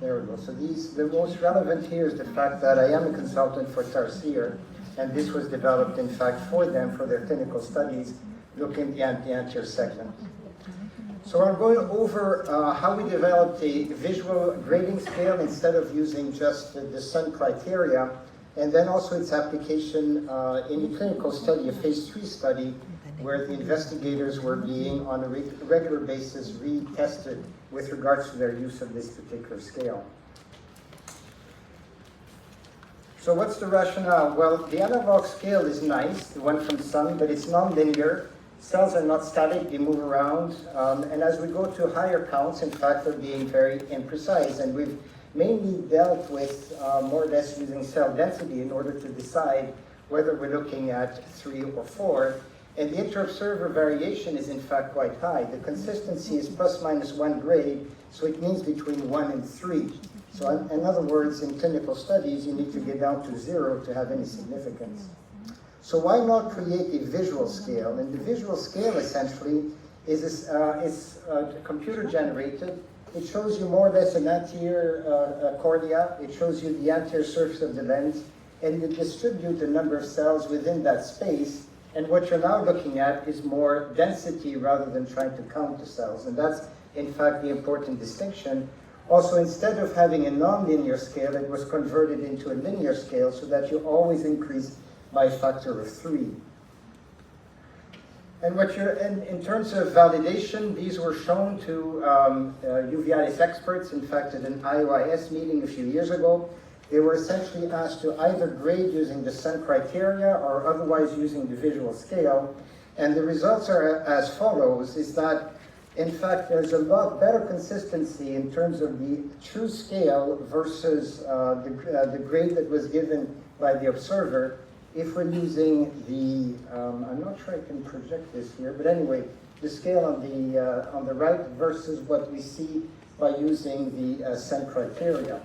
There we go. So the most relevant here is the fact that I am a consultant for Tarsier, and this was developed, in fact, for them, for their clinical studies, looking at the anterior segment. So I'm going over how we developed a visual grading scale instead of using just the Sun criteria, and then also its application in a clinical study, a phase 3 study, where the investigators were being on a regular basis retested with regards to their use of this particular scale. So what's the rationale? Well, the analog scale is nice, the one from Sun, but it's non-linear. Cells are not static, they move around. And as we go to higher counts, in fact, they're being very imprecise. And we've mainly dealt with more or less using cell density in order to decide whether we're looking at 3 or 4. And the inter-observer variation is in fact quite high. The consistency is plus minus 1 grade, so it means between 1 and 3. So in other words, in clinical studies, you need to get down to 0 to have any significance. So why not create a visual scale? And the visual scale essentially is computer generated. It shows you more or less an anterior cornea. It shows you the anterior surface of the lens, and you distribute the number of cells within that space. And what you're now looking at is more density rather than trying to count the cells. And that's, in fact, the important distinction. Also, instead of having a non-linear scale, it was converted into a linear scale so that you always increase by a factor of 3. And in terms of validation, these were shown to uveitis experts, in fact, at an IOIS meeting a few years ago. They were essentially asked to either grade using the Sun criteria or otherwise using the visual scale. And the results are as follows, is that, in fact, there's a lot better consistency in terms of the true scale versus the grade that was given by the observer if we're using the, I'm not sure I can project this here, but anyway, the scale on the right versus what we see by using the Sun criteria.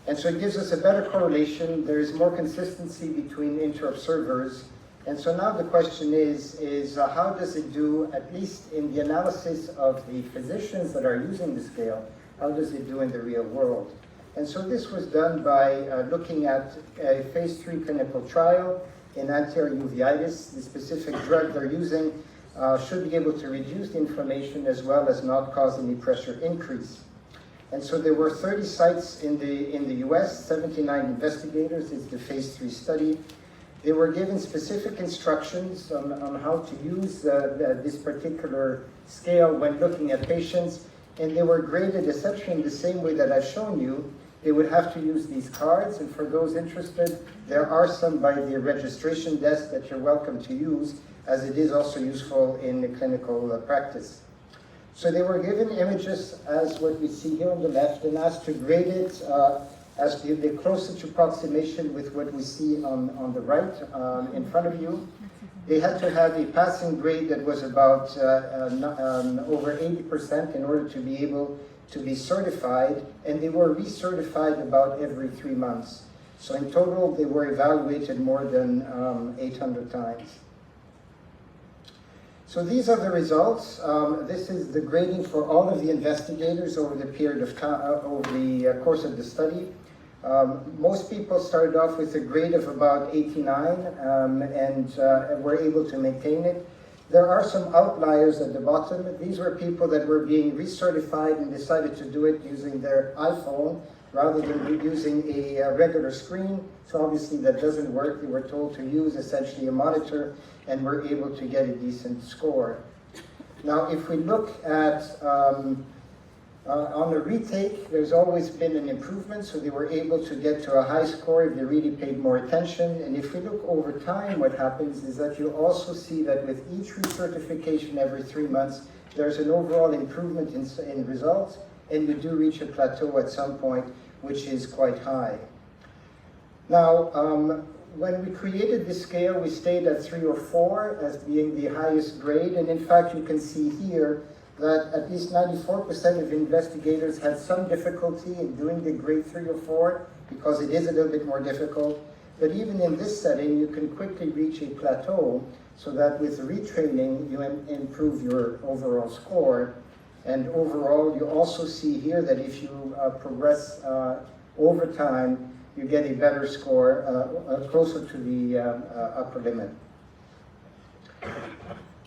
And so it gives us a better correlation. There is more consistency between inter-observers. And so now the question is how does it do, at least in the analysis of the physicians that are using the scale, how does it do in the real world? And so this was done by looking at a phase 3 clinical trial in anterior uveitis. The specific drug they're using should be able to reduce the inflammation as well as not cause any pressure increase. And so there were 30 sites in the US, 79 investigators. It's the phase 3 study. They were given specific instructions on how to use this particular scale when looking at patients, and they were graded essentially in the same way that I've shown you. They would have to use these cards, and for those interested, there are some by the registration desk that you're welcome to use, as it is also useful in the clinical practice. So they were given images as what we see here on the left and asked to grade it as the closest approximation with what we see on the right in front of you. They had to have a passing grade that was about over 80% in order to be able to be certified, and they were recertified about every 3 months. So in total, they were evaluated more than 800 times. So these are the results. This is the grading for all of the investigators over the period of time, over the course of the study. Most people started off with a grade of about 89 and were able to maintain it. There are some outliers at the bottom. These were people that were being recertified and decided to do it using their iPhone rather than using a regular screen. So obviously that doesn't work. They were told to use essentially a monitor and were able to get a decent score. Now, if we look at on the retake, there's always been an improvement, so they were able to get to a high score if they really paid more attention. And if we look over time, what happens is that you also see that with each recertification every 3 months, there's an overall improvement in results, and you do reach a plateau at some point, which is quite high. Now, when we created this scale, we stayed at 3 or 4 as being the highest grade, and in fact, you can see here that at least 94% of investigators had some difficulty in doing the grade 3 or 4 because it is a little bit more difficult. But even in this setting, you can quickly reach a plateau so that with retraining, you improve your overall score. And overall, you also see here that if you progress over time, you get a better score closer to the upper limit.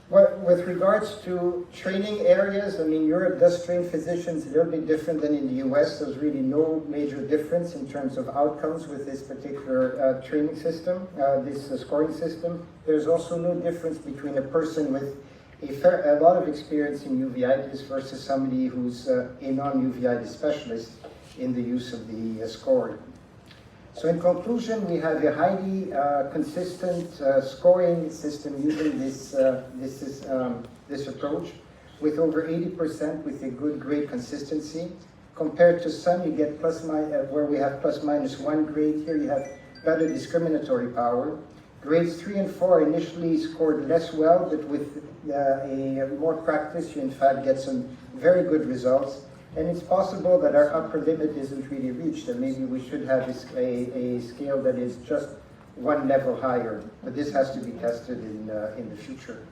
With regards to training areas, I mean, Europe does train physicians a little bit different than in the US. There's really no major difference in terms of outcomes with this particular training system, this scoring system. There's also no difference between a person with a lot of experience in uveitis versus somebody who's a non-uveitis specialist in the use of the scoring. So in conclusion, we have a highly consistent scoring system using this approach with over 80% with a good grade consistency. Compared to some, you get where we have plus minus 1 grade. Here you have better discriminatory power. Grades 3 and 4 initially scored less well, but with more practice, you in fact get some very good results. And it's possible that our upper limit isn't really reached, and maybe we should have a scale that is just one level higher. But this has to be tested in the future.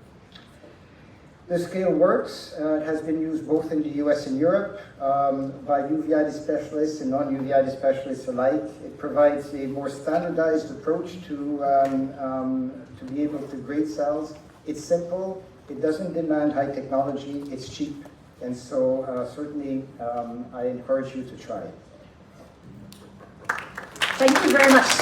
The scale works. It has been used both in the US and Europe by uveitis specialists and non-uveitis specialists alike. It provides a more standardized approach to be able to grade cells. It's simple. It doesn't demand high technology. It's cheap. And so certainly I encourage you to try it. Thank you very much.